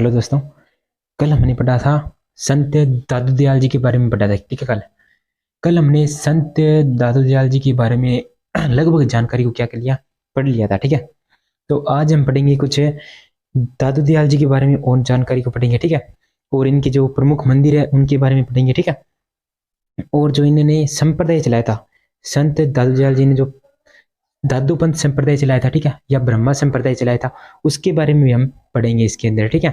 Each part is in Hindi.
हेलो दोस्तों। कल हमने पढ़ा था संत दादू दयाल जी के बारे में पढ़ा था। ठीक है, कल कल हमने संत दादू दयाल जी के बारे में लगभग जानकारी को क्या कर लिया, पढ़ लिया था। ठीक है, तो आज हम पढ़ेंगे कुछ दादू दयाल जी के बारे में और जानकारी को पढ़ेंगे। ठीक है, और इनके जो प्रमुख मंदिर है उनके बारे में पढ़ेंगे। ठीक है, और जो इन्होंने संप्रदाय चलाया था, संत दादू दयाल जी ने जो दादू पंथ संप्रदाय चलाया था, ठीक है, या ब्रह्मा संप्रदाय चलाया था, उसके बारे में भी हम पढ़ेंगे इसके अंदर। ठीक है,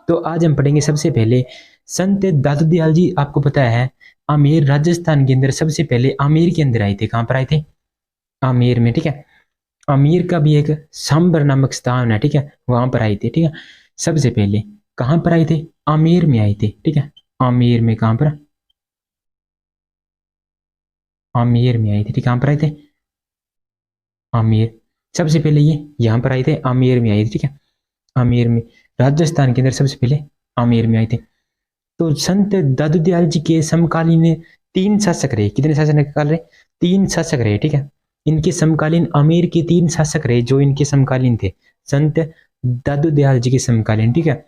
तो आज हम पढ़ेंगे सबसे पहले संत दादू दयाल जी। आपको पता है आमेर राजस्थान के अंदर सबसे पहले आमेर के अंदर आए थे। कहाँ पर आए थे? आमेर में। ठीक है, आमेर का भी एक सांबर नामक स्थान है। ठीक है, वहां पर आए थे। ठीक है, सबसे पहले कहाँ पर आए थे? आमेर में आए थे। ठीक है, आमेर में। कहाँ पर? आमेर में आए थे। ठीक, कहाँ पर आए थे? आमेर। सबसे पहले ये यहाँ पर आए थे, आमेर में आए थे। ठीक है, आमेर में, राजस्थान के अंदर सबसे पहले आमेर में आए थे। तो संत दादू दयाल जी के समकालीन तीन शासक रहे। कितने शासक रहे? तीन शासक रहे। ठीक है, इनके समकालीन आमेर के तीन शासक रहे जो इनके समकालीन थे, संत दादू दयाल जी के समकालीन। ठीक है,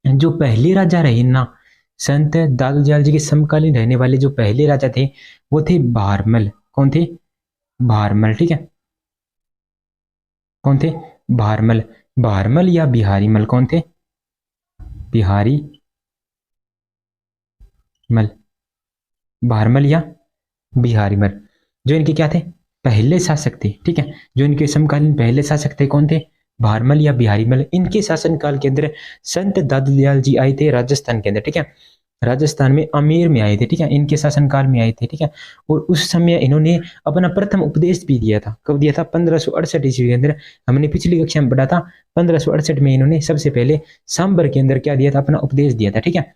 जो पहले राजा रहे ना, संत दादू दयाल जी के समकालीन रहने वाले जो पहले राजा थे वो थे भारमल। कौन थे? भारमल। ठीक है, कौन थे? भारमल। भारमल या बिहारी मल। कौन थे? बिहारी मल। भारमल या बिहारी मल, जो इनके क्या थे? पहले शासक थे। ठीक है, जो इनके समकालीन पहले शासक थे कौन थे? भारमल या बिहारी मल। इनके शासनकाल के अंदर संत दादू दयाल जी आए थे राजस्थान के अंदर। ठीक है, राजस्थान में आमेर में आए थे। ठीक है, इनके शासनकाल में आए थे। ठीक है, और उस समय इन्होंने अपना प्रथम उपदेश भी दिया था। कब दिया था? 1568 ईस्वी के अंदर। हमने पिछली कक्षा में पढ़ा था 1568 में इन्होंने सबसे पहले सांबर के अंदर क्या दिया था? अपना उपदेश दिया था। ठीक है,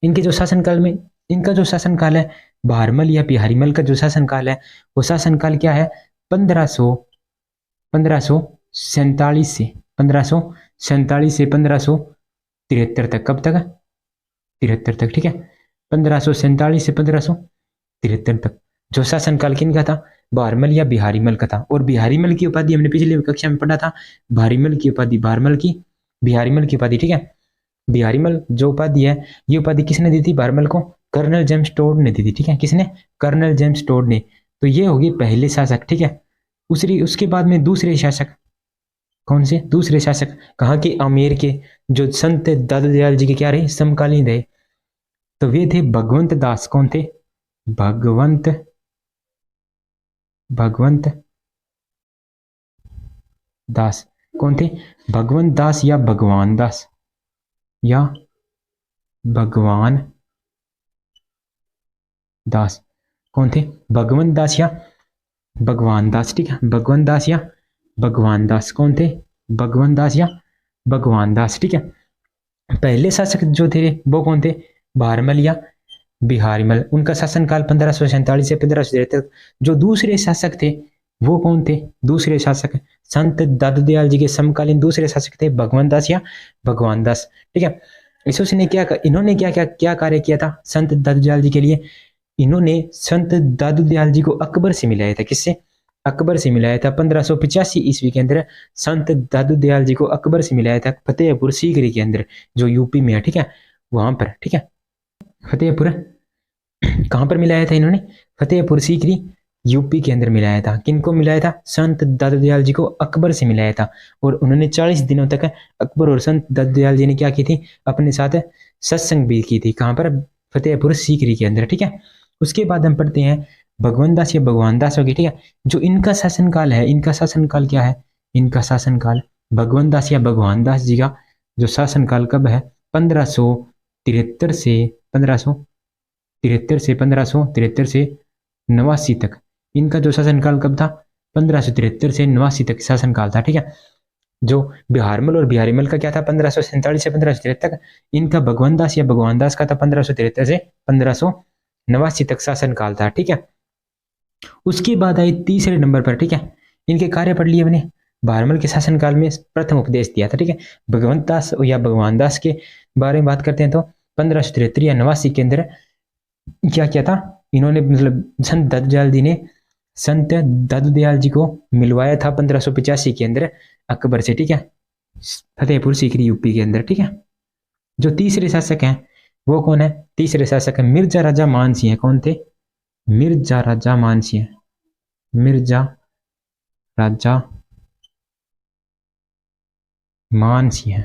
इनके जो शासनकाल में, इनका जो शासनकाल है भारमल या बिहारीमल का जो शासनकाल है वो शासनकाल क्या है? 1547 से 1573 तक। कब तक? 73 तक। ठीक है, 1547 से 1573 तक जो शासनकाल किनका था? भारमल या बिहारीमल का था। और बिहारीमल की उपाधि हमने पिछले कक्षा में पढ़ा था, भारीमल की उपाधि, भारमल की बिहारीमल की उपाधि। ठीक है, बिहारीमल जो उपाधि है, ये उपाधि किसने दी थी भारमल को? कर्नल जेम्स टोड ने दी थी। ठीक है, किसने? कर्नल जेम्स टोड ने। तो ये होगी पहले शासक। ठीक है, उसके बाद में दूसरे शासक कौन से? दूसरे शासक कहाँ के? आमेर के, जो संत दादू दयाल जी के क्या रहे? समकालीन रहे। तो वे थे भगवंत दास। कौन थे? भगवंत भगवंत दास। कौन थे? भगवंत दास या भगवान दास, या भगवान दास। कौन थे? भगवंत दास या भगवान दास। ठीक है, भगवंत दास या भगवान दास। कौन थे? भगवंत दास या भगवान दास। ठीक है, पहले शासक जो थे वो कौन थे? भारमल या बिहारीमल। उनका शासनकाल 1547 से 1573। जो दूसरे शासक थे वो कौन थे? दूसरे शासक संत दादू दयाल जी के समकालीन दूसरे शासक थे भगवंत दास या भगवान दास। ठीक है, इसने क्या, इन्होंने क्या क्या क्या कार्य किया था संत दादू दयाल जी के लिए? इन्होंने संत दादू दयाल जी को अकबर से मिलाया था। किससे? अकबर से मिलाया था 1585 ईस्वी के अंदर। संत दादू दयाल जी को अकबर से मिलाया था फतेहपुर सीकरी के अंदर, जो यूपी में है। ठीक है, वहां पर। ठीक है, फतेहपुर कहाँ पर मिलाया था इन्होंने? फतेहपुर सीकरी यूपी के अंदर मिलाया था। किनको मिलाया था? संत दादू दयाल जी को अकबर से मिलाया था। और उन्होंने 40 दिनों तक अकबर और संत दादू दयाल जी ने क्या की थी? अपने साथ सत्संग भी की थी। कहाँ पर? फतेहपुर सीकरी के अंदर। ठीक है, उसके बाद हम पढ़ते हैं भगवान दास या भगवान दास होगी। ठीक है, जो इनका शासनकाल है, इनका शासनकाल क्या है? इनका शासनकाल भगवान दास या भगवान दास जी का जो शासनकाल कब है? 1573 से 1573 से 89 तक। इनका जो शासनकाल कब था? 1573 से 89 तक शासनकाल था। ठीक है, जो बिहारमल और बिहारीमल का क्या था? 1547 से 1573 तक। इनका भगवान दास या भगवान दास का था 1573 से 1589 तक शासनकाल था। ठीक है, उसके बाद आई तीसरे नंबर पर। ठीक है, इनके कार्य पढ़ लिए मैंने। भारमल के शासनकाल में प्रथम उपदेश दिया था। ठीक है, भगवंत दास या भगवान दास के बारे में बात करते हैं तो 1573 या 89 के अंदर क्या किया था इन्होंने? मतलब संत दादू दयाल जी ने संत दादू दयाल जी को मिलवाया था 1585 के अंदर अकबर से। ठीक है, फतेहपुर सीकरी यूपी के अंदर, ठीक है। जो तीसरे शासक हैं वो कौन है? तीसरे शासक है मिर्जा राजा मानसिंह। कौन थे? मिर्जा राजा मानसिंह। मिर्जा राजा मानसिंह।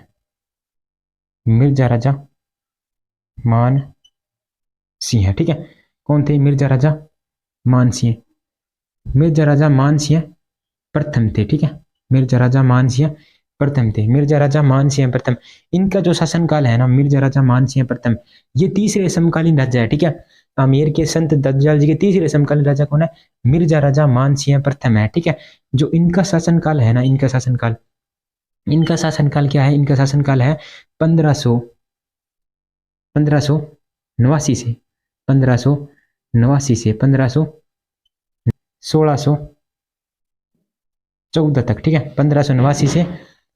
मिर्जा राजा मान सिंह, ठीक है। कौन थे? मिर्जा राजा मानसिंह। मिर्जा राजा मानसिंह प्रथम थे, ठीक है। मिर्जा राजा मानसिंह प्रथम थे। मिर्जा राजा मानसिंह प्रथम, इनका जो शासनकाल है ना, मिर्जा राजा मानसिंह प्रथम, ये तीसरे समकालीन राजा है, ठीक है। आमेर के संत दद्दूजाल जी के तीसरे समकालीन राजा कौन है? मिर्जा राजा मानसिंह प्रथम है, ठीक है। जो इनका शासनकाल है ना, इनका शासनकाल क्या है? इनका शासनकाल है 1589 से 1614 तक, ठीक है। 1589 से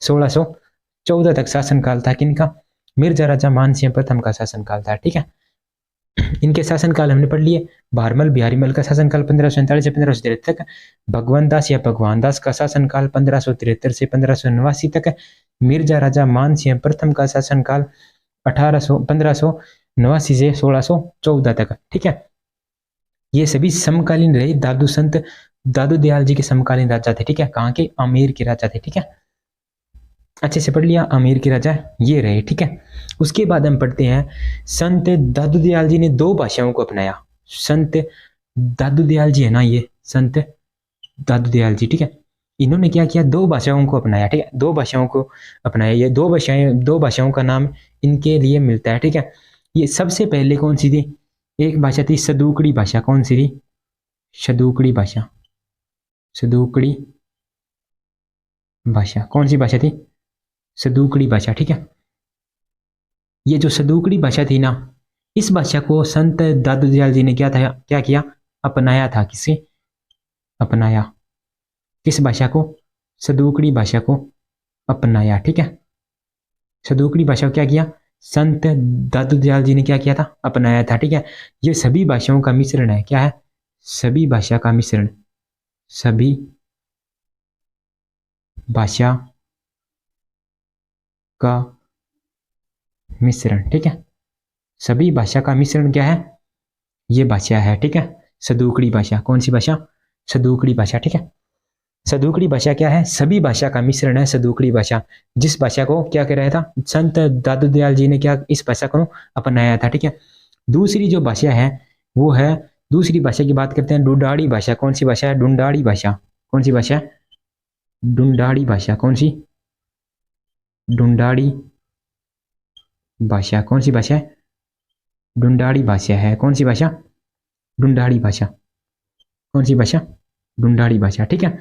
1614 तक शासनकाल था किनका? मिर्जा राजा मानसिंह प्रथम का शासनकाल था, ठीक है। इनके शासनकाल हमने पढ़ लिए। भारमल बिहारी मल का शासनकाल 1547 से 1573 तक। भगवान दास या भगवान दास का शासनकाल 1573 से 1589 तक। मिर्जा राजा मानसिंह प्रथम का शासनकाल 1589 से 1614 तक, ठीक है। ये सभी समकालीन रहे। दादू दयाल जी के समकालीन राजा थे, ठीक है। कहाँ के? आमेर के राजा थे, ठीक है। अच्छे से पढ़ लिया, आमेर के राजा ये रहे, ठीक है। उसके बाद हम पढ़ते हैं संत दादू दयाल जी ने 2 भाषाओं को अपनाया। संत दादू दयाल जी है ना, ये संत दादू दयाल जी, ठीक है। इन्होंने क्या किया? 2 भाषाओं को अपनाया, ठीक है। 2 भाषाओं को अपनाया। ये 2 भाषाओं का नाम इनके लिए मिलता है, ठीक है। ये सबसे पहले कौन सी थी? एक भाषा थी सदूकड़ी भाषा। कौन सी थी? सदूकड़ी भाषा। सदूकड़ी भाषा कौन सी भाषा थी? सदूकड़ी भाषा, ठीक है। ये जो सदूकड़ी भाषा थी ना, इस भाषा को संत दादू दयाल जी ने क्या किया? अपनाया था। किसे अपनाया? किस भाषा को? सदूकड़ी भाषा को अपनाया, ठीक है। सदूकड़ी भाषा को क्या किया? संत दादू दयाल जी ने क्या किया था? अपनाया था, ठीक है। ये सभी भाषाओं का मिश्रण है। क्या है? सभी भाषा का मिश्रण। सभी भाषा का मिश्रण, ठीक है। सभी भाषा का मिश्रण क्या है? ये भाषा है, ठीक है। सदूकड़ी भाषा। कौन सी भाषा? सदूकड़ी भाषा, ठीक है। सदूकड़ी भाषा क्या है? सभी भाषा का मिश्रण है सदूकड़ी भाषा। जिस भाषा को क्या कह रहा था? संत दादू दयाल जी ने क्या इस भाषा को अपनाया था, ठीक है। दूसरी जो भाषा है वो है, दूसरी भाषा की बात करते हैं डुंडाड़ी भाषा। कौन सी भाषा है? डुंडाड़ी भाषा। कौन सी भाषा है? डुंडाड़ी भाषा। कौन सी? डुंडाड़ी भाषा। कौन सी भाषा है? डुंडाड़ी भाषा है। कौन सी भाषा? डुंडाड़ी भाषा। कौन सी भाषा? डुंडाड़ी भाषा, ठीक है।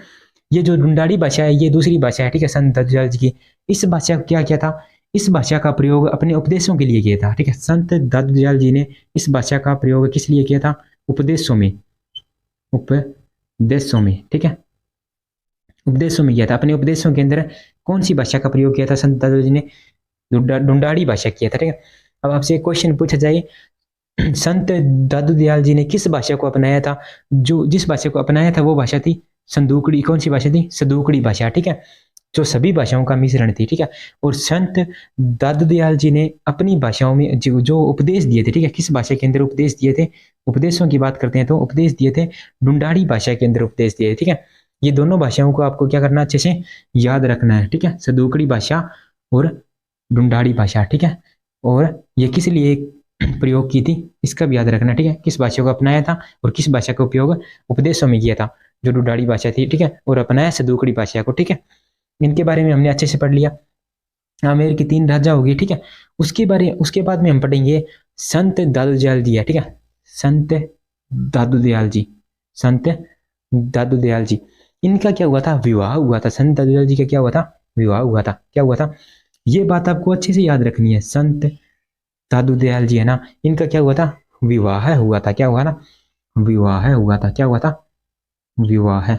ये जो डुंडाड़ी भाषा है ये दूसरी भाषा है, ठीक है, संत दद्दूजाल जी की। इस भाषा को क्या किया था? इस भाषा का प्रयोग अपने उपदेशों के लिए किया था, ठीक है। संत दद्दूजाल जी ने इस भाषा का प्रयोग किस लिए किया था? उपदेशों में। उपदेशों में, ठीक है। उपदेशों में किया था। अपने उपदेशों के अंदर कौन सी भाषा का प्रयोग किया था संत दादू जी ने? डुंडाड़ी भाषा किया था, ठीक है। अब आपसे एक क्वेश्चन पूछा जाए, संत दादू दयाल जी ने किस भाषा को अपनाया था? जो जिस भाषा को अपनाया था वो भाषा थी संदूकड़ी। कौन सी भाषा थी? सदूकड़ी भाषा, ठीक है। जो सभी भाषाओं का मिश्रण थी, ठीक है। और संत दादू दयाल जी ने अपनी भाषाओं में जो उपदेश दिए थे, ठीक है, किस भाषा के अंदर उपदेश दिए थे? उपदेशों की बात करते हैं तो उपदेश दिए थे डुंडाड़ी भाषा के अंदर उपदेश दिए, ठीक है। ये दोनों भाषाओं को आपको क्या करना? अच्छे से याद रखना है, ठीक है। सदूकड़ी भाषा और डुंडाड़ी भाषा, ठीक है। और ये किस लिए प्रयोग की थी इसका भी याद रखना, ठीक है। किस भाषा को अपनाया था और किस भाषा का उपयोग उपदेशों में किया था? जो डुंडाड़ी भाषा थी, ठीक है, और अपनाया सदूकड़ी भाषा को, ठीक है। इनके बारे में हमने अच्छे से पढ़ लिया। आमेर की 3 राजा हो गए, ठीक है। उसके बाद में हम पढ़ेंगे संत दादू दयाल जी है, ठीक है। संत दादू दयाल जी। संत दादू दयाल जी, इनका क्या हुआ था? विवाह हुआ था। संत दादू दयाल जी का क्या हुआ था? विवाह हुआ था। क्या हुआ था? ये बात आपको अच्छे से याद रखनी है। संत दादू दयाल जी है ना, इनका क्या हुआ था? विवाह हुआ था। क्या हुआ ना? विवाह हुआ था। क्या हुआ था? विवाह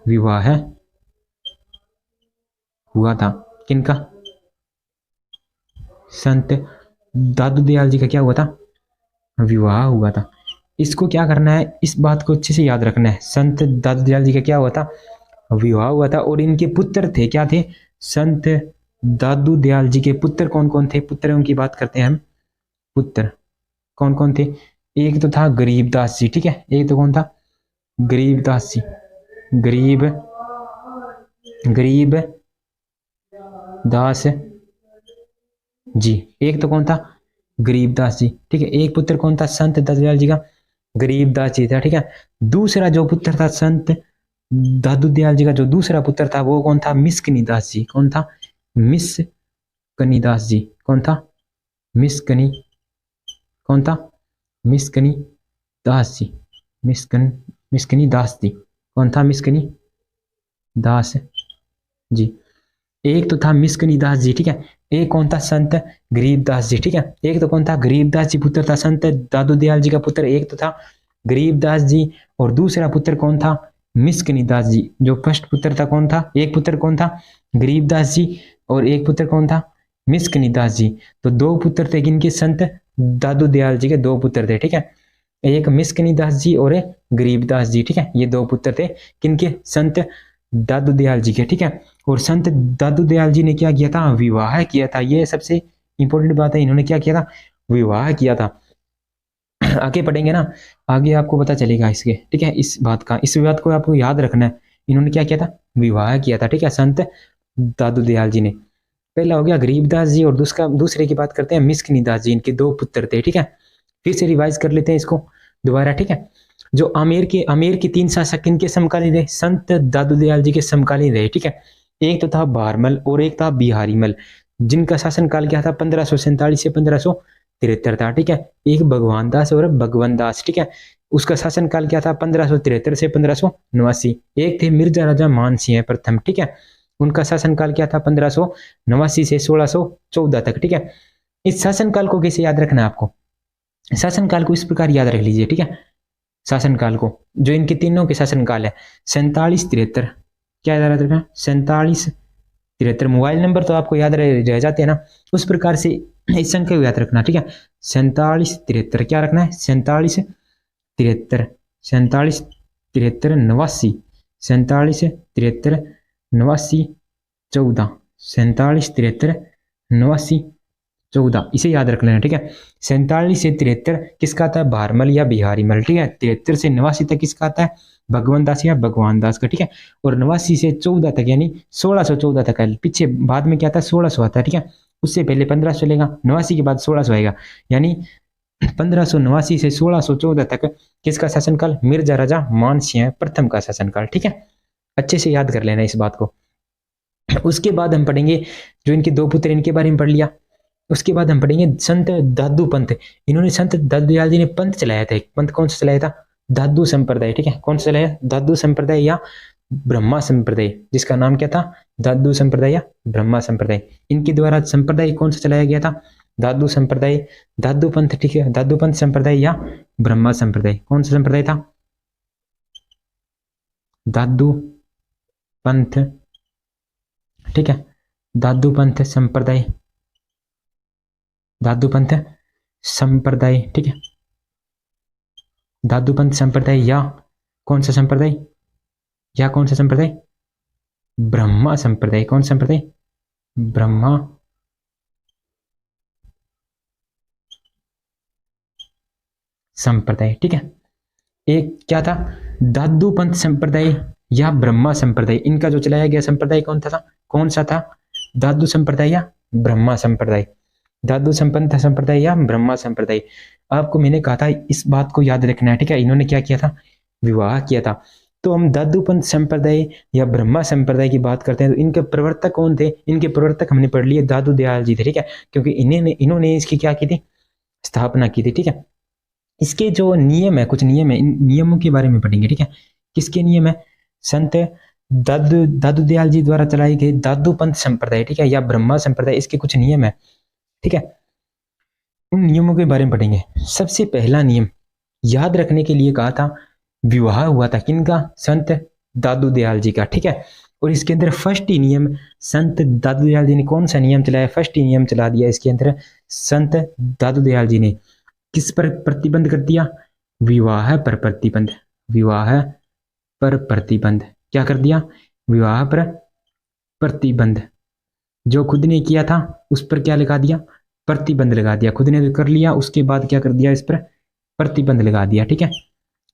विवाह हुआ था। किनका? संत दादू दयाल जी का क्या हुआ था? विवाह हुआ था। इसको क्या करना है? इस बात को अच्छे से याद रखना है। संत दादू दयाल जी का क्या हुआ था? विवाह हुआ था। और इनके पुत्र थे, क्या थे? संत दादू दयाल जी के पुत्र कौन कौन थे? पुत्रों की बात करते हैं हम। पुत्र कौन कौन थे? एक तो था गरीबदास जी, ठीक है, एक तो कौन था? गरीबदास जी, गरीब दास जी, एक तो कौन था? गरीबदास जी, ठीक है। एक पुत्र कौन था संत दादूदयाल जी का? गरीबदास जी था, ठीक है। दूसरा जो पुत्र था संत दादू दयाल जी का, जो दूसरा पुत्र था वो कौन था? मिसकनीदास जी। कौन था? मिसकनीदास जी। कौन था? मिसकनी, कौन था? मिसकनी दास जी, मिसकनी दास जी। कौन था? मिसकनी दास जी। एक तो था मिसकनी दास जी, ठीक है। एक कौन था? संत गरीबदास जी, ठीक है। एक तो कौन था? गरीबदास जी पुत्र था संत दादू दयाल जी का पुत्र, एक तो था गरीबदास जी, और दूसरा पुत्र कौन था? मिसकनी दास जी। जो फर्स्ट पुत्र था कौन था? एक पुत्र कौन था? गरीबदास जी, और एक पुत्र कौन था? मिसकनी दास जी। तो दो पुत्र थे किनके? संत दादू दयाल जी के दो पुत्र थे, ठीक है। एक मिसकनी दास जी और एक गरीबदास जी, ठीक है। ये दो पुत्र थे किनके? संत दादू दयाल जी के, ठीक है। और संत दादू दयाल जी ने क्या किया था? विवाह किया था। ये सबसे इंपॉर्टेंट बात है, इन्होंने क्या किया था? विवाह किया था। आगे पढ़ेंगे ना, आगे आपको पता चलेगा इसके, ठीक है। इस बात को आपको याद रखना है। इन्होंने क्या किया था? विवाह किया था, ठीक है, संत दादू दयाल जी ने। पहला हो गया गरीबदास जी, और दूसरे की बात करते हैं मिसकिनी दास जी। इनके दो पुत्र थे, ठीक है। फिर से रिवाइज कर लेते हैं इसको दोबारा, ठीक है। जो आमेर के तीन शासक किनके समकालीन रहे? संत दादू दयाल जी के समकालीन रहे, ठीक है। एक तो था भारमल और एक था बिहारीमल, जिनका शासनकाल क्या था? 1547 से 1573 था, ठीक है। एक भगवान दास और भगवान दास, ठीक है। उसका शासनकाल क्या था? 1573 से 1589। एक थे मिर्जा राजा मानसिंह प्रथम, ठीक है। उनका शासनकाल क्या था? 1589 से 1614 तक, ठीक है। इस शासनकाल को कैसे याद रखना है आपको? शासनकाल को इस प्रकार याद रख लीजिए, ठीक है। शासनकाल को, जो इनके तीनों के शासनकाल है, 4773, क्या याद रखना? 4773। मोबाइल नंबर तो आपको याद रह जाते हैं ना, उस प्रकार से इस संख्या को याद रखना, ठीक है। 4773 क्या रखना है? 4773, 4773 89, 4773 89 14, 4773 89 14, इसे याद रख लेना, ठीक है। 47 से 73 किसका आता है? भारमल या बिहारीमल, ठीक है। 73 से 89 तक किसका आता है? भगवान दास या भगवान दास का, ठीक है। और 89 से 14 तक यानी 1614 तक है, पीछे बाद में क्या आता है? 1600 आता है, ठीक है। उससे पहले 1500 चलेगा, 89 के बाद 1600 आएगा, यानी 1589 से 1614 तक किसका शासनकाल? मिर्जा राजा मानसिंह प्रथम का शासनकाल, ठीक है। अच्छे से याद कर लेना इस बात को। उसके बाद हम पढ़ेंगे जो इनके दो पुत्र, इनके बारे में पढ़ लिया। उसके बाद हम पढ़ेंगे संत दादू पंथ। इन्होंने, संत दादू दयाल जी ने पंथ चलाया था। एक पंथ कौन सा चलाया था? दादू संप्रदाय, ठीक है। कौन सा चलाया? दादू संप्रदाय या ब्रह्मा संप्रदाय, जिसका नाम क्या था? दादू संप्रदाय या ब्रह्मा संप्रदाय। इनके द्वारा संप्रदाय कौन सा चलाया गया था? दादू संप्रदाय, दादू पंथ, ठीक है। दादू पंथ संप्रदाय या ब्रह्मा संप्रदाय, कौन सा संप्रदाय था? दादू पंथ, ठीक है। दादू पंथ संप्रदाय, दादू पंथ संप्रदाय, ठीक है। दादू पंथ संप्रदाय या कौन सा संप्रदाय? या कौन सा संप्रदाय? ब्रह्मा संप्रदाय। कौन संप्रदाय? ब्रह्मा संप्रदाय, ठीक है। एक क्या था? दादू पंथ संप्रदाय या ब्रह्मा संप्रदाय। इनका जो चलाया गया संप्रदाय कौन था? कौन सा था? दादू संप्रदाय या ब्रह्मा संप्रदाय। दादू संपन्न संप्रदाय या ब्रह्मा संप्रदाय। आपको मैंने कहा था इस बात को याद रखना है, ठीक है। इन्होंने क्या किया था? विवाह किया था। तो हम दादूपंथ संप्रदाय या ब्रह्मा संप्रदाय की बात करते हैं, तो इनके प्रवर्तक कौन थे? इनके प्रवर्तक हमने पढ़ लिए, दादू दयाल जी थे, ठीक है। क्योंकि इन्होंने इसकी क्या की थी? स्थापना की थी, ठीक है। इसके जो नियम है, कुछ नियम है, इन नियमों के बारे में पढ़ेंगे, ठीक है। किसके नियम है? संत दादू दयाल जी द्वारा चलाई गई दादूपंथ संप्रदाय, ठीक है, या ब्रह्मा संप्रदाय, इसके कुछ नियम है, ठीक है। उन नियमों के बारे में पढ़ेंगे। सबसे पहला नियम याद रखने के लिए कहा था, विवाह हुआ था किनका? संत दादू दयाल जी का, ठीक है। और इसके अंदर फर्स्ट ही नियम संत दादू दयाल जी ने कौन सा नियम चलाया? फर्स्ट ही नियम चला दिया इसके अंदर संत दादू दयाल जी ने। किस पर प्रतिबंध कर दिया? विवाह पर प्रतिबंध। विवाह पर प्रतिबंध क्या कर दिया? विवाह पर प्रतिबंध, जो खुद ने किया था उस पर क्या लगा दिया, प्रतिबंध लगा दिया। खुद ने कर लिया, उसके बाद क्या कर दिया, इस पर प्रतिबंध लगा दिया। ठीक है,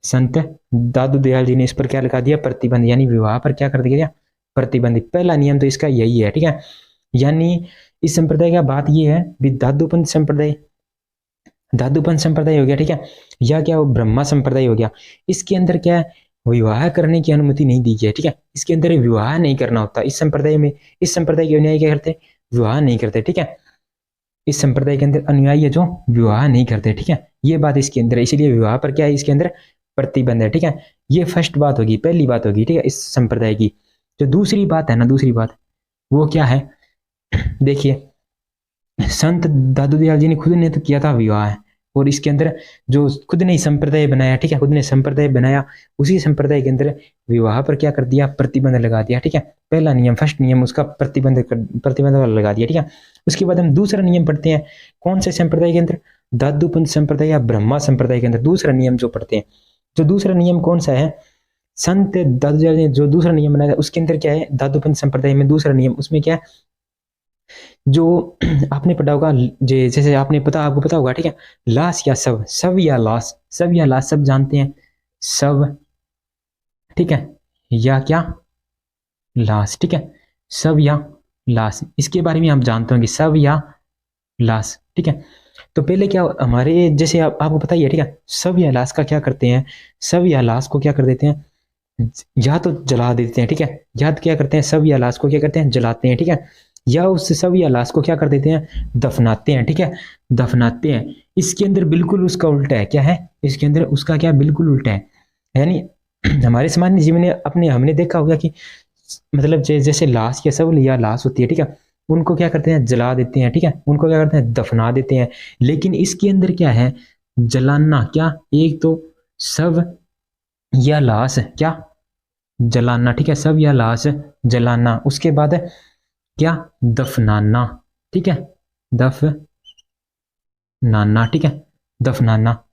संत दादू दयाल जी ने इस पर क्या लगा दिया, प्रतिबंध, यानी विवाह पर क्या कर दिया, प्रतिबंध। पहला नियम तो इसका यही है। ठीक है, यानी इस संप्रदाय का बात यह है भी दादूपंथ संप्रदाय, दादूपंथ संप्रदाय हो गया। ठीक है, या क्या वो ब्रह्मा संप्रदाय हो गया। इसके अंदर क्या है, विवाह करने की अनुमति नहीं दी गई है। ठीक है, इसके अंदर विवाह नहीं करना होता इस संप्रदाय में। इस संप्रदाय के अनुयायी क्या करते हैं, विवाह नहीं करते। ठीक है, इस संप्रदाय के अंदर अनुयायी है जो विवाह नहीं करते। ठीक है, ये बात इसके अंदर, इसीलिए विवाह पर क्या है, इसके अंदर प्रतिबंध है। ठीक है, ये फर्स्ट बात होगी, पहली बात होगी। ठीक है, इस संप्रदाय की। जो दूसरी बात है ना, दूसरी बात वो क्या है, देखिए संत दादू दयाल जी ने खुद ने तो किया था विवाह, और इसके अंदर जो खुद ने संप्रदाय बनाया, ठीक है, खुद ने संप्रदाय बनाया, उसी संप्रदाय के अंदर विवाह पर क्या कर दिया, प्रतिबंध लगा दिया। ठीक है, पहला नियम, फर्स्ट नियम उसका प्रतिबंध लगा दिया। ठीक है, उसके बाद हम दूसरा नियम पढ़ते हैं। कौन से संप्रदाय के अंदर, दादूपंथ संप्रदाय या ब्रह्मा संप्रदाय के अंदर दूसरा नियम जो पढ़ते हैं। जो दूसरा नियम कौन सा है, संत दादू दयाल ने जो दूसरा नियम बनाया उसके अंदर क्या है, दादूपंथ संप्रदाय में दूसरा नियम, उसमें क्या है, जो आपने पढ़ा होगा, जैसे आपने आपको पता होगा। ठीक है, लाश या सब, सब या लाश, सब या लाश, सब जानते हैं, सब। ठीक है, या क्या, लाश। ठीक है, सब या लाश, इसके बारे में आप जानते होंगे, सब या लाश। ठीक है, तो पहले क्या हमारे जैसे आपको पता ही है। ठीक है, सब या लाश का क्या करते हैं, सब या लाश को क्या कर देते हैं, या तो जला देते हैं। ठीक है, या तो क्या करते हैं, सब या लाश को क्या करते हैं, जलाते हैं। ठीक है, या उस सब या लाश को क्या कर देते हैं, दफनाते हैं। ठीक है, दफनाते हैं। इसके अंदर बिल्कुल उसका उल्टा है, क्या है, इसके अंदर उसका क्या बिल्कुल उल्टा है। यानी हमारे सामान्य जीवन में अपने हमने देखा होगा कि मतलब जैसे लाश या सब या लाश होती है। ठीक है, उनको क्या करते हैं, जला देते हैं। ठीक है, उनको क्या करते हैं, दफना देते हैं। लेकिन इसके अंदर क्या है, जलाना। क्या, एक तो सब या लाश क्या, जलाना। ठीक है, सब या लाश जलाना, उसके बाद क्या, दफनाना। ठीक है, दफनाना। ठीक है, दफनाना,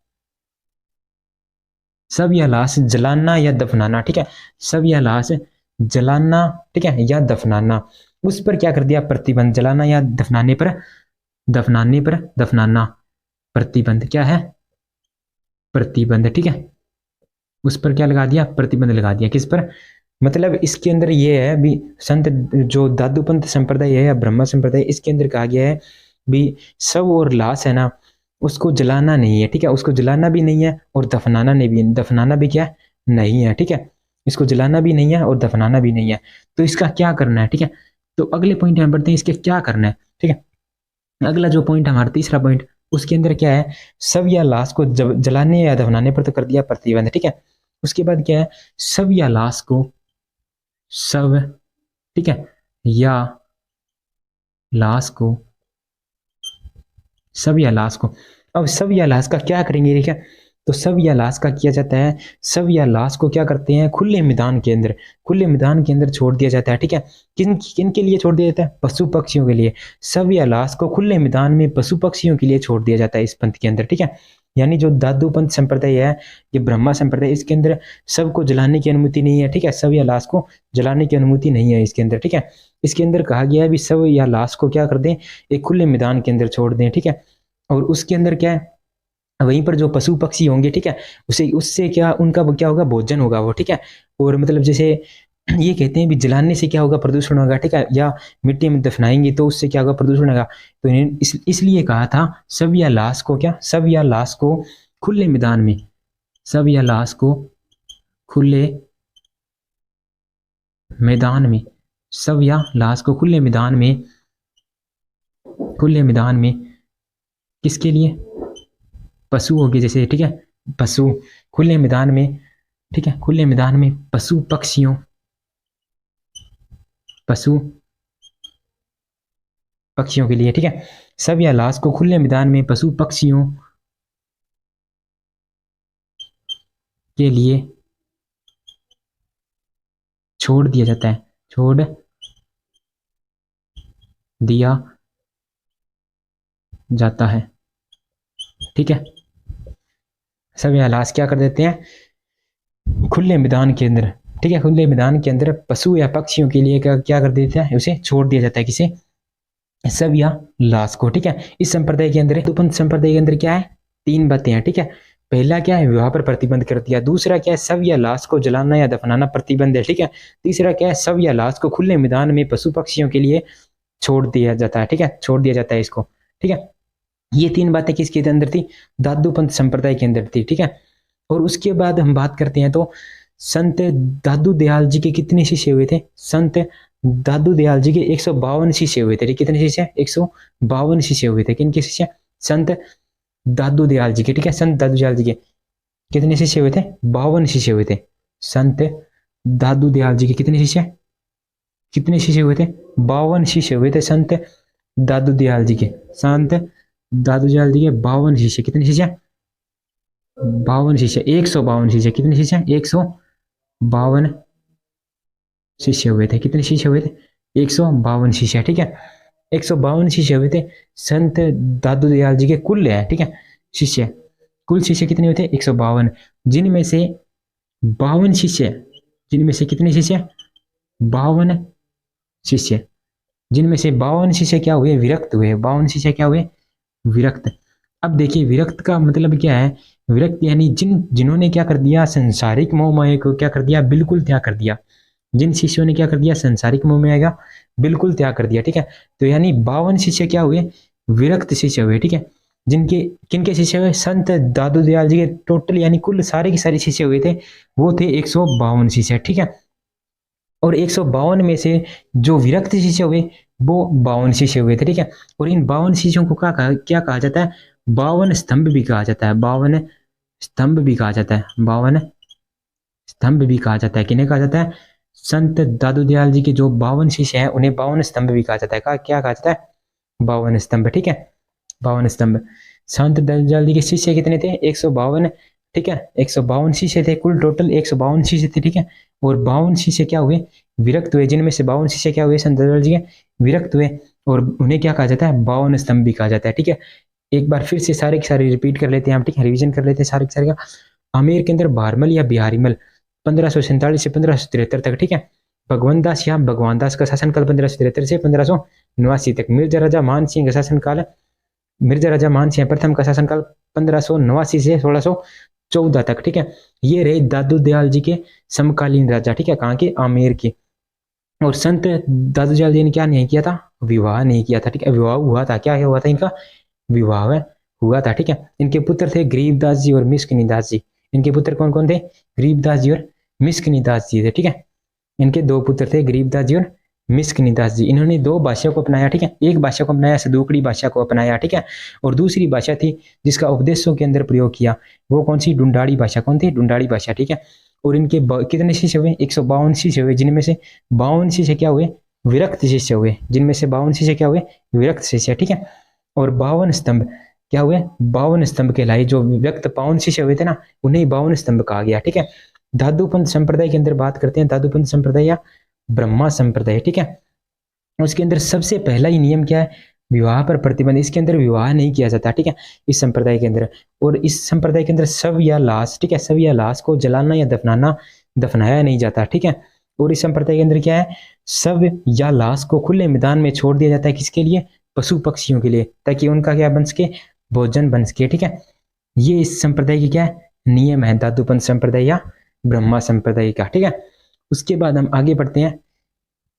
सब या लाश जलाना या दफनाना। ठीक है, सब या लाश जलाना। ठीक है, या दफनाना, उस पर क्या कर दिया, प्रतिबंध। जलाना या दफनाने पर, दफनाना, प्रतिबंध। क्या है, प्रतिबंध। ठीक है, उस पर क्या लगा दिया, प्रतिबंध लगा दिया। किस पर, मतलब इसके अंदर ये है भी, संत जो दादूपंथ संप्रदाय है या ब्रह्मा संप्रदाय, इसके अंदर कहा गया है भी सब और लाश है ना, उसको जलाना नहीं है। ठीक है, उसको जलाना भी नहीं है और दफनाना नहीं भी, दफनाना भी क्या नहीं है। ठीक है, इसको जलाना भी नहीं है और दफनाना भी नहीं है। तो इसका क्या करना है। ठीक है, तो अगले पॉइंट में बढ़ते हैं, इसके क्या करना है। ठीक है, अगला जो पॉइंट हमारा तीसरा पॉइंट, उसके अंदर क्या है, सब या लाश को जलाने या दफनाने पर तो कर दिया प्रतिबंध। ठीक है, उसके बाद क्या है, सब या लाश को, सब, ठीक है, या लाश को, सब या लाश को। अब सब या लाश का क्या करेंगे, ठीक है, तो सब या लाश का किया जाता है, सब या लाश को क्या करते हैं, खुले मैदान के अंदर, खुले मैदान के अंदर छोड़ दिया जाता है। ठीक है, किन किन के लिए छोड़ दिया जाता है, पशु पक्षियों के लिए। सब या लाश को खुले मैदान में पशु पक्षियों के लिए छोड़ दिया जाता है इस पंथ के अंदर। ठीक है, यानी जो दादू पंथ संप्रदाय है, ये ब्रह्मा संप्रदाय, इसके अंदर सबको जलाने की अनुमति नहीं है। ठीक है, सब या लाश को जलाने की अनुमति नहीं है इसके अंदर। ठीक है, इसके अंदर कहा गया है भी सब या लाश को क्या कर दें, एक खुले मैदान के अंदर छोड़ दें। ठीक है, और उसके अंदर क्या है, वहीं पर जो पशु पक्षी होंगे, ठीक है, उसे उससे क्या उनका क्या होगा, भोजन होगा वो। ठीक है, और मतलब जैसे ये कहते हैं भी जलाने से क्या होगा, प्रदूषण होगा। ठीक है, या मिट्टी में दफनाएंगे तो उससे क्या होगा, प्रदूषण होगा। तो इन्हें इसलिए कहा था सब या लाश को क्या, सब या लाश को खुले मैदान में, सब या लाश को खुले मैदान में, सब या लाश को खुले मैदान में, खुले मैदान में किसके लिए, पशु होगी जैसे। ठीक है, पशु खुले मैदान में, ठीक है, खुले मैदान में पशु पक्षियों, पशु पक्षियों के लिए। ठीक है, सब या लाश को खुले मैदान में पशु पक्षियों के लिए छोड़ दिया जाता है, छोड़ दिया जाता है। ठीक है, सब या लाश क्या कर देते हैं, खुले मैदान के अंदर। ठीक है, खुले मैदान के अंदर पशु या पक्षियों के लिए क्या कर देते हैं, उसे छोड़ दिया जाता है। किसे, सब या लाश को, ठीक है। इस संप्रदाय के अंदर, दादूपंथ संप्रदाय के अंदर क्या है, 3 बातें हैं, ठीक है। पहला क्या है, विवाह पर प्रतिबंध कर दिया। दूसरा क्या है, शव या लाश को जलाना या दफनाना प्रतिबंध है, ठीक है। तीसरा क्या है, शव या लाश को खुले मैदान में पशु पक्षियों के लिए छोड़ दिया जाता है, ठीक है, छोड़ दिया जाता है इसको, ठीक है। ये 3 बातें किसके अंदर थी, दादूपंथ संप्रदाय के अंदर थी, ठीक है। और उसके बाद हम बात करते हैं तो संत दादू दयाल जी के कितने शिष्य हुए थे, संत दादू दयाल जी के 152 शिष्य हुए थे। कितने शिष्य, 152 शिष्य हुए थे। किनके शिष्य, संत दादू दयाल जी के, ठीक है। संत दादू दयाल जी के कितने शिष्य हुए थे, 52 शिष्य हुए थे। संत दादू दयाल जी के कितने शिष्य, कितने शिष्य हुए थे, 52 शिष्य हुए थे संत दादू दयाल जी के। संत दादू दयाल जी के 52 शिष्य, कितने शिष्य, 52 शिष्य, 152 शिष्य, कितने शिष्य, 152 शिष्य हुए थे। कितने शिष्य हुए थे, 152 शिष्य, ठीक है। 152 शिष्य हुए थे संत दादू दयाल जी के, कुल है, ठीक है, शिष्य। कुल शिष्य कितने हुए थे, 152, जिनमें से 52 शिष्य, जिनमें से कितने शिष्य, 52 शिष्य, जिनमें से 52 शिष्य क्या हुए, विरक्त हुए। 52 शिष्य क्या हुए, विरक्त। अब देखिए विरक्त का मतलब क्या है, विरक्त यानी जिन्होंने क्या कर दिया, संसारिक मोह माया को क्या कर दिया, बिल्कुल त्याग कर दिया। जिन शिष्यों ने क्या कर दिया, संसारिक मोह माया का बिल्कुल त्याग कर दिया, ठीक है। तो यानी 52 शिष्य क्या हुए, विरक्त शिष्य हुए, ठीक है। जिनके किनके शिष्य हुए, संत दादू दयाल जी के टोटल यानी कुल सारे के सारे शिष्य हुए थे, वो थे 152 शिष्य, ठीक है। और 152 में से जो विरक्त शिष्य हुए वो 52 शिष्य हुए थे, ठीक है। और इन 52 शिष्यों को क्या कहा जाता है, 52 स्तंभ भी कहा जाता है। 52 स्तंभ भी कहा जाता है, 52 स्तंभ भी कहा जाता है। किन्हें कहा जाता है, संत दादू दयाल जी के जो 52 शिष्य हैं उन्हें 52 स्तंभ भी कहा जाता है। क्या कहा जाता है, 52 स्तंभ, ठीक है, 52 स्तंभ। संत दादू दयाल जी के शिष्य कितने थे, 152, ठीक है। 152 शिष्य थे, कुल टोटल 152 शिष्य थे, ठीक है। और 52 शिष्य क्या हुए, विरक्त हुए। जिनमें से 52 शिष्य क्या हुए, संत दादू दयाल जी के विरक्त हुए, और उन्हें क्या कहा जाता है, 52 स्तंभ भी कहा जाता है, ठीक है। एक बार फिर से सारे के सारे रिपीट कर लेते हैं हम, ठीक है, रिवीजन कर लेते हैं सारे के सारे का। आमेर के अंदर भारमल या बिहारीमल 1547 से 1573 तक, ठीक है। भगवंत दास या भगवान दास का शासनकाल 1573 से 1589 तक। मिर्जा राजा मान सिंह का शासनकाल, मिर्जा राजा मान सिंह प्रथम का शासनकाल 1589 से 1614 तक, ठीक है। ये रहे दादू दयाल जी के समकालीन राजा, ठीक है, कहाँ के, आमेर के। और संत दादू दयाल जी ने क्या नहीं किया था, विवाह नहीं किया था, ठीक है। विवाह हुआ था, क्या हुआ था इनका, विवाह हुआ था, ठीक है। इनके पुत्र थे गरीबदास जी और मिस्किनीदास जी। इनके पुत्र कौन कौन थे, गरीबदास जी और मिस्किनीदास जी थे, ठीक है। इनके 2 पुत्र थे, गरीबदास जी और मिस्किनीदास जी। इन्होंने 2 भाषा को अपनाया, ठीक है। एक भाषा को अपनाया, सदूकड़ी भाषा को अपनाया, ठीक है। और दूसरी भाषा थी जिसका उपदेशों के अंदर प्रयोग किया, वो कौन सी, डुंडाड़ी भाषा। कौन थी, डुंडाड़ी भाषा, ठीक है। और इनके कितने शिष्य हुए, 152 शिष्य हुए, जिनमें से 52 शिष्य क्या हुए, विरक्त शिष्य हुए। जिनमें से 52 शिष्य क्या हुए, विरक्त शिष्य, ठीक है। और 52 स्तंभ क्या हुए, 52 स्तंभ कहलाए। जो व्यक्त 52 शिष्य हुए थे ना, उन्हें 52 स्तंभ कहा गया, ठीक है। दादूपंथ संप्रदाय के अंदर बात करते हैं, दादूपंथ संप्रदाय या ब्रह्मा संप्रदाय, ठीक है। उसके अंदर सबसे पहला ही नियम क्या है, विवाह पर प्रतिबंध। इसके अंदर विवाह नहीं किया जाता, ठीक है, इस संप्रदाय के अंदर। और इस संप्रदाय के अंदर शव या लाश, ठीक है, शव या लाश को जलाना या दफनाया नहीं जाता, ठीक है। और इस संप्रदाय के अंदर क्या है, शव या लाश को खुले मैदान में छोड़ दिया जाता है, किसके लिए, पशु पक्षियों के लिए, ताकि उनका क्या बन सके, भोजन बन सके, ठीक है। ये इस संप्रदाय की क्या है, नियम है, दादूपंथ संप्रदाय या ब्रह्मा संप्रदाय का, ठीक है। उसके बाद हम आगे बढ़ते हैं,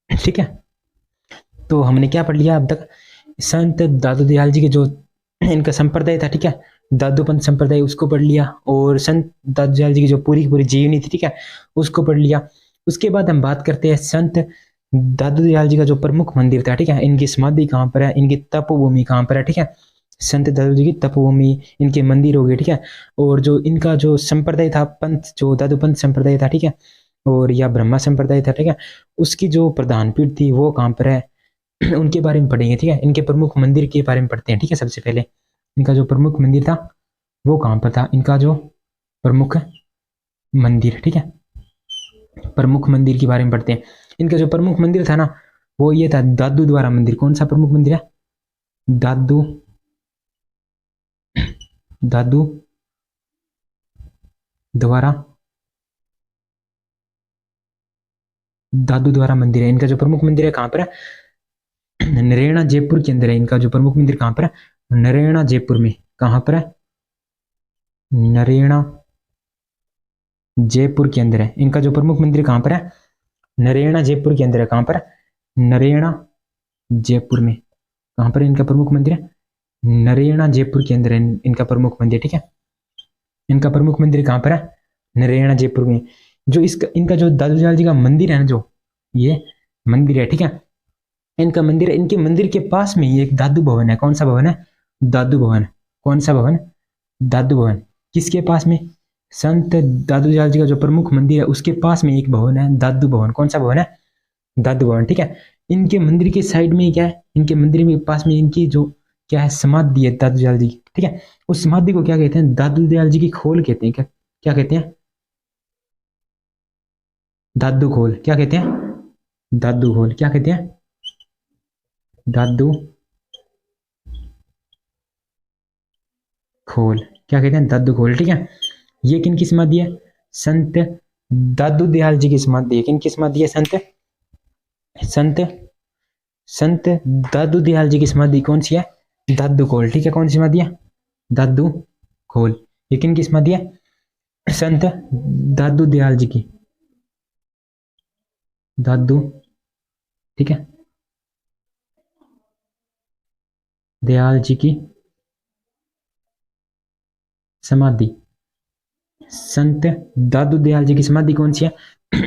ठीक है। तो हमने क्या पढ़ लिया अब तक, संत दादू दयाल जी के जो इनका संप्रदाय था, ठीक है, दादूपंथ संप्रदाय, उसको पढ़ लिया। और संत दादू दयाल जी की जो पूरी की पूरी जीवनी थी, ठीक है, उसको पढ़ लिया। उसके बाद हम बात करते हैं संत दादू दयाल जी का जो प्रमुख मंदिर था, ठीक है, इनकी समाधि कहाँ पर है, इनकी तपोभूमि कहाँ पर है, ठीक है। संत दादू जी की तपोभूमि, इनके मंदिर हो गए, ठीक है। और जो इनका जो संप्रदाय था, पंथ, जो दादूपंथ संप्रदाय था, ठीक है, और या ब्रह्मा संप्रदाय था, ठीक है, उसकी जो प्रधान पीठ थी वो कहाँ पर है, उनके बारे में पढ़ेंगे, ठीक है। इनके प्रमुख मंदिर के बारे में पढ़ते हैं, ठीक है। सबसे पहले इनका जो प्रमुख मंदिर था वो कहाँ पर था, इनका जो प्रमुख मंदिर, ठीक है, प्रमुख मंदिर के बारे में पढ़ते हैं। इनका जो प्रमुख मंदिर था ना, वो ये था दादू द्वारा मंदिर। कौन सा प्रमुख मंदिर है, दादू दादू द्वारा, दादू द्वारा मंदिर है। इनका जो प्रमुख मंदिर है कहाँ पर है, नरेना जयपुर के अंदर है। इनका जो प्रमुख मंदिर कहाँ पर है? नरेना जयपुर में। कहाँ पर है? नरेना जयपुर के अंदर है। इनका जो प्रमुख मंदिर कहाँ पर है? नरेना जयपुर के अंदर है। कहाँ पर? नरेना जयपुर में। कहाँ पर इनका प्रमुख मंदिर है? नरेना जयपुर के अंदर है इनका प्रमुख मंदिर। ठीक है, इनका प्रमुख मंदिर कहाँ पर है? नरेना जयपुर में। जो इसका इनका जो दादू दयाल जी का मंदिर है ना, जो ये मंदिर है, ठीक है, इनका मंदिर है। इनके मंदिर के पास में ही एक दादू भवन है। कौन सा भवन है? दादू भवन। कौन सा भवन? दादू भवन। किसके पास में? संत दादू दयाल जी का जो प्रमुख मंदिर है उसके पास में एक भवन है, दादू भवन। कौन सा भवन है? दादू भवन। ठीक है, इनके मंदिर के साइड में क्या है? इनके मंदिर में पास में इनकी जो क्या है, समाधि है दादू दयाल जी की। ठीक है, उस समाधि को क्या कहते हैं? दादू दयाल जी की खोल कहते हैं। क्या क्या कहते हैं? दादू खोल। क्या कहते हैं? दादू खोल। क्या कहते हैं? दादू खोल। क्या कहते हैं? दादू खोल। ठीक है, ये किनकी समाधि है? संत दादू दयाल जी की समाधि है। किनकी समाधि है? संत संत दादू दयाल जी की समाधि कौन सी है? दादू खोल। ठीक है, कौन सी समाधि है? दादू खोल। ये किनकी समाधि है? संत दादू दयाल जी की। दादू, ठीक है, दयाल जी की समाधि। संत दादू दयाल जी की समाधि कौन सी है?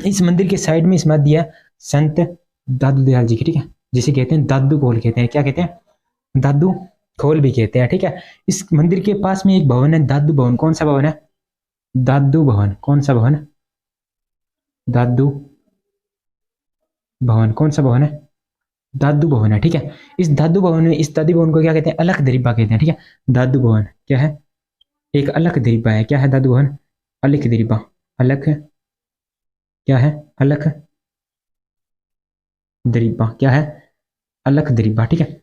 इस मंदिर के साइड में समाधि है संत दादू दयाल जी की। ठीक है, जिसे कहते हैं दादू खोल कहते हैं। क्या कहते हैं? दादू खोल भी कहते हैं। ठीक है, इस मंदिर के पास में एक भवन है, दादू भवन। कौन सा भवन है? दादू भवन। कौन सा भवन? दादू भवन। कौन सा भवन है? दादू भवन है। ठीक है, इस दादू भवन में, इस दादू भवन को क्या कहते हैं? अलख दरीबा कहते हैं। ठीक है, दादू भवन क्या है? एक अलख दरीबा है। क्या है दादू भवन? अलख दरीबा। अलख क्या है? अलख दरीबा। क्या है? अलख दरीबा। ठीक है,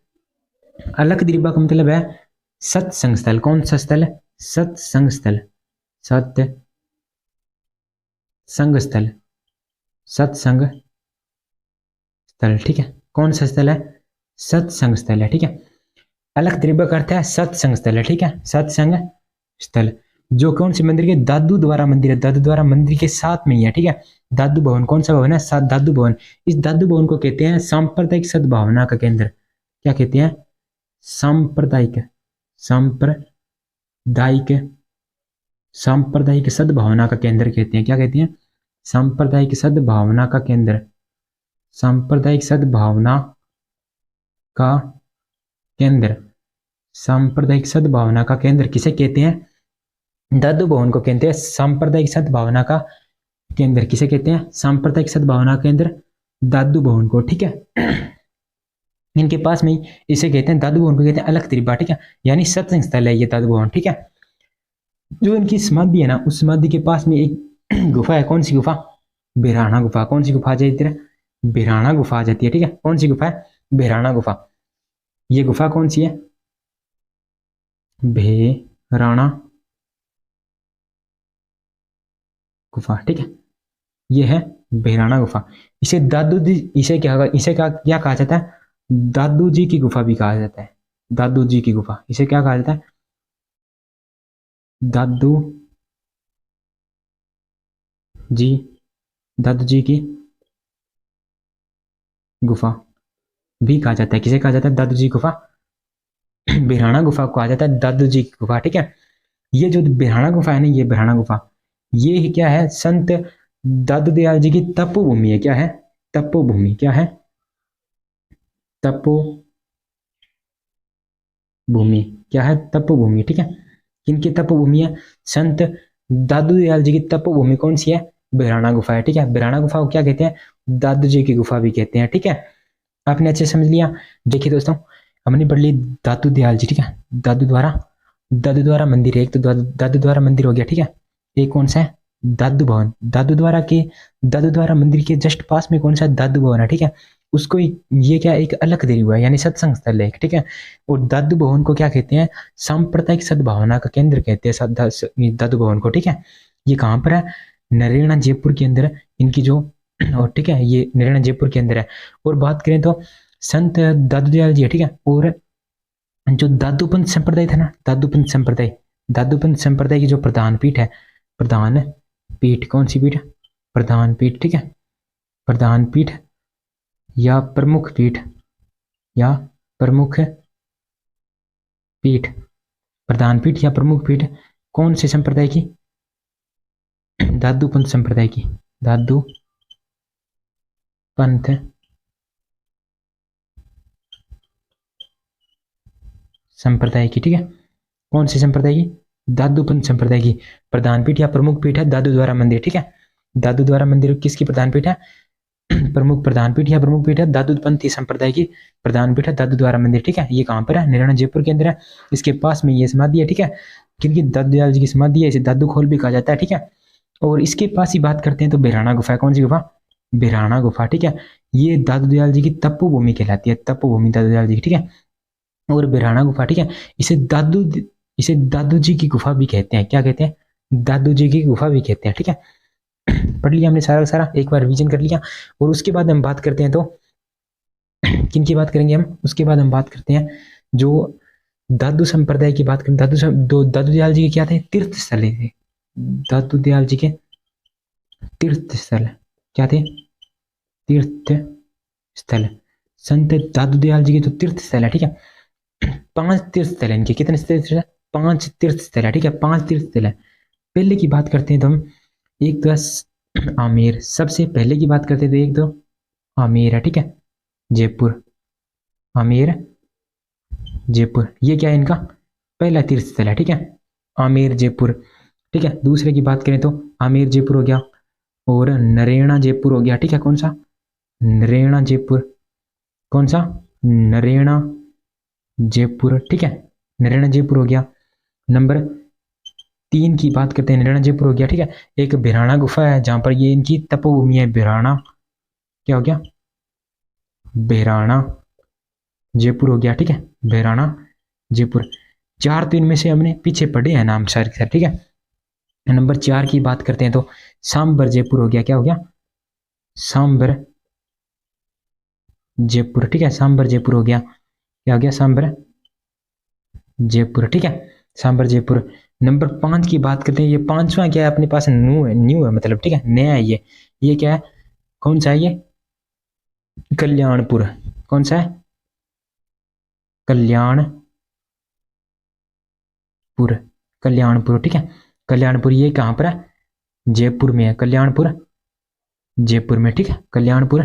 अलख दरीबा का मतलब है सत्संग स्थल। कौन सा स्थल है? सत्संग स्थल। सत्संग स्थल। सत्संग स्थल। ठीक है, कौन सा स्थल है? सत्संग स्थल है। ठीक है, अलख दरीबा का अर्थ है सत्संग स्थल है। ठीक है, सत्संग स्थल। जो कौन से मंदिर के? दादू द्वारा मंदिर है। दादू द्वारा मंदिर के साथ में ही है। ठीक है, दादू भवन। कौन सा भवन है? दादू भवन। इस दादू भवन को कहते हैं सांप्रदायिक सद्भावना का केंद्र। क्या कहते हैं? सांप्रदायिक सांप्रदायिक सांप्रदायिक सद्भावना का केंद्र कहते हैं। क्या कहते हैं? सांप्रदायिक सद्भावना का केंद्र। सांप्रदायिक सद्भावना का केंद्र। सांप्रदायिक सद्भावना का केंद्र किसे कहते हैं? दादू भवन को कहते हैं सांप्रदायिक सद्भावना का केंद्र। किसे कहते हैं? सांप्रदायिक सद्भावना केंद्र दादू भवन को। ठीक है, इनके पास में इसे कहते हैं, दादू भवन को कहते हैं अलख दरीबा। ठीक है, यानी सत्संग स्थल है ये दादू भवन। ठीक है, जो इनकी समाधि है ना, उस समाधि के पास में एक गुफा है। कौन सी गुफा? बिराना गुफा। कौन सी गुफा आ जाती है? बिराना गुफा आ जाती है। ठीक है, कौन सी गुफा है? बिराना गुफा। ये गुफा कौन सी है? भेराना गुफा। ठीक है, ये है भेराना गुफा। इसे क्या कहा जाता है? दादू जी की गुफा भी कहा जाता है। दादू जी की गुफा, इसे क्या कहा जाता है? दादू जी, दादू जी की गुफा भी कहा जाता है। किसे कहा जाता है? दादू जी गुफा। बिरहाना गुफा को कहा जाता है दादू जी की गुफा। ठीक है, ये जो बिरहाना गुफा है ना, ये बिरहाना गुफा, ये क्या है? संत दादू दयाल जी की तपोभूमि है। क्या है? तपोभूमि। क्या है? तपोभूमि। क्या है? तपोभूमि। ठीक है, किनकी तपोभूमि है? संत दादू दयाल जी की तपोभूमि कौन सी है? बिरहाना गुफा है। ठीक है, बिरहाना गुफा को क्या कहते हैं? दादू जी की गुफा भी कहते हैं। ठीक है, आपने अच्छे समझ लिया। देखिए दोस्तों, हमने पढ़ ली दादू दयाल जी। ठीक है, दादू द्वारा मंदिर है एक, तो दादू द्वारा मंदिर हो गया। ठीक है, एक कौन सा है? दादू भवन। दादू द्वारा मंदिर के जस्ट पास में कौन सा? दादू भवन है। ठीक है, उसको ये क्या? एक अलख दरीबा है, यानी सत्संग स्थल है। ठीक है, और दादू भवन को क्या कहते हैं? सांप्रदायिक सद्भावना का केंद्र कहते हैं दादू भवन को। ठीक है, ये कहाँ पर है? नरेना जयपुर के अंदर इनकी जो, और ठीक है, ये नरेना जयपुर के अंदर है। और बात करें तो संत दादू दयाल जी है, ठीक है। और जो दादूपंथ संप्रदाय था ना, दादूपंथ संप्रदाय की जो प्रधान पीठ है, प्रधान पीठ कौन सी पीठ है? प्रधान पीठ, ठीक है। प्रधान पीठ या प्रमुख पीठ, या प्रमुख पीठ, प्रधान पीठ या प्रमुख पीठ कौन से संप्रदाय की? दादूपंथ संप्रदाय की, दादूपंथ संप्रदाय की, ठीक है। कौन से संप्रदाय की? दादूपंथ संप्रदाय की प्रधान पीठ या प्रमुख पीठ है दादू द्वारा मंदिर, ठीक है। दादू द्वारा मंदिर किसकी प्रधान पीठ है? प्रमुख प्रधान पीठ या प्रमुख पीठ है दादूपंथी संप्रदाय की प्रधान पीठ है दादू द्वारा मंदिर, ठीक है। ये कहाँ पर है? हरियाणा जयपुर के अंदर है। इसके पास में ये समाधि है, ठीक है। किनकी? दादू दयाल जी की समाधि है। इसे दादू खोल भी कहा जाता है, ठीक है। और इसके पास ही बात करते हैं तो बिराना गुफा है। कौन सी गुफा? बिराना गुफा, ठीक है। ये दादू दयाल जी की तपोभूमि कहलाती है, तपोभूमि दादू दयाल जी की, ठीक है। और बिराना गुफा, ठीक है। इसे दादू जी की गुफा भी कहते हैं। क्या कहते हैं? दादू जी की गुफा भी कहते हैं, ठीक है। पढ़ लिया हमने सारा सारा, एक बार रिवीजन कर लिया। और उसके बाद हम बात करते हैं तो किन की बात करेंगे हम? उसके बाद हम बात करते हैं जो दादू संप्रदाय की बात करें। दादू दयाल जी के क्या थे? तीर्थ स्थल थे। दादू दयाल जी के तीर्थ स्थल क्या थे? तीर्थ स्थल। संत दादू दयाल जी के तो तीर्थ स्थल है, ठीक है। 5 तीर्थ स्थल है इनके। कितने तीर्थ स्थल है? 5 तीर्थ स्थल है, ठीक है। 5 तीर्थ स्थल है। पहले की बात करते हैं तो हम, एक तो आमेर, सबसे पहले की बात करते हैं तो एक तो आमेर है, ठीक है। जयपुर, आमेर जयपुर, ये क्या है इनका? पहला तीर्थ स्थल है, ठीक है। आमेर जयपुर, ठीक है। दूसरे की बात करें तो आमेर जयपुर हो गया, और नरेना जयपुर हो गया, ठीक है। कौन सा? नरेना जयपुर। कौन सा? नरेना जयपुर, ठीक है। नरेना जयपुर हो गया। नंबर 3 की बात करते हैं, नरेना जयपुर हो गया, ठीक है। एक बिराना गुफा है जहां पर ये इनकी तपोभूमि है, बिराना, क्या हो गया? बिराना जयपुर हो गया, ठीक है। बिराना जयपुर। 4 तो इनमें से हमने पीछे पढ़े हैं नाम सारे के सारे, ठीक है। नंबर 4 की बात करते हैं तो सांबर जयपुर हो गया। क्या हो गया? सांबर जयपुर, ठीक है। सांबर जयपुर हो गया। क्या हो गया? सांबर जयपुर, ठीक है। सांबर जयपुर। नंबर 5 की बात करते हैं, ये 5वां क्या है अपने पास? न्यू है मतलब, ठीक है, नया है ये क्या है? कौन सा है ये? कल्याणपुर। कौन सा है? कल्याणपुर, ठीक है। कल्याणपुर ये कहाँ पर है? जयपुर में है। कल्याणपुर जयपुर में, ठीक है। कल्याणपुर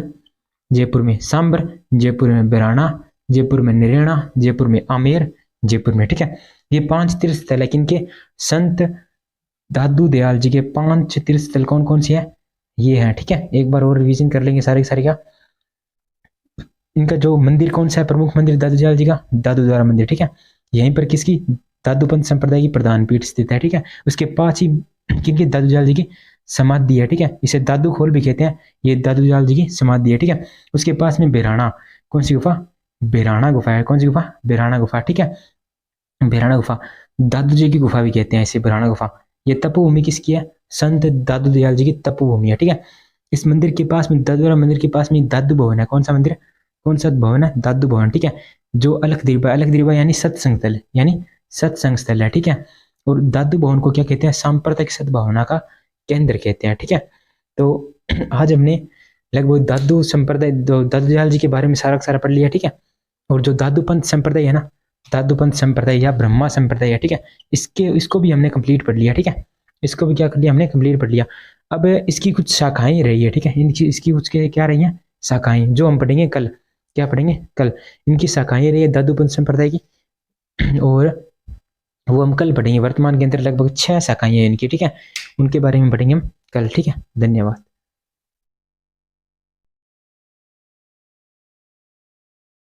जयपुर में। सांबर जयपुर में। बिराना जयपुर में। नरेना जयपुर में। आमेर जयपुर में, ठीक है। ये 5 तीर्थ स्थल है किनके? संत दादू दयाल जी के 5 तीर्थ स्थल कौन कौन से है? ये है, ठीक है। एक बार और रिवीजन कर लेंगे सारे सारे का। इनका जो मंदिर कौन सा है? प्रमुख मंदिर दादू दयाल जी का, दादू द्वारा मंदिर, ठीक है। यहीं पर किसकी? दादूपंथ संप्रदाय की प्रधान पीठ स्थित है, ठीक है। उसके पास ही किनकी? दादू दयाल जी की समाधि है, ठीक है। इसे दादू खोल भी कहते हैं। ये दादू दयाल जी की समाधि है, ठीक है। उसके पास में बिराना, कौन सी गुफा? बिराना गुफा है। कौन सी गुफा? बिराना गुफा, ठीक है। बिराना गुफा, दादू जी की गुफा भी कहते हैं इसे, बिराना गुफा। ये तपोभूमि किसकी है? संत दादू दयाल जी की तपोभूमि है, ठीक है। इस मंदिर के पास में, दादूरा मंदिर के पास में दादू भवन है। कौन सा मंदिर? कौन सा भवन है? दादू भवन, ठीक है। जो अलख दीर्घा यानी सत्संग स्थल है, ठीक है। और दादू भवन को क्या कहते हैं? सांप्रदायिक सद्भावना का केंद्र कहते हैं, ठीक है। तो आज हमने लगभग दादू संप्रदाय, दादू दयाल जी के बारे में सारा सारा पढ़ लिया, ठीक है। और जो दादूपंथ संप्रदाय है ना, दादूपंथ संप्रदाय या ब्रह्मा संप्रदाय है, ठीक है। इसको भी हमने कंप्लीट पढ़ लिया, ठीक है। इसको भी क्या कर लिया हमने? कंप्लीट पढ़ लिया। अब इसकी कुछ शाखाएं रही है, ठीक है। इसकी कुछ क्या रही है? शाखाएं, जो हम पढ़ेंगे कल। क्या पढ़ेंगे कल? इनकी शाखाएं रही है दादूपंथ संप्रदाय की, और वो हम कल पढ़ेंगे। वर्तमान के अंदर लगभग 6 शाखाएं हैं इनकी, ठीक है। उनके बारे में पढ़ेंगे हम कल, ठीक है। धन्यवाद।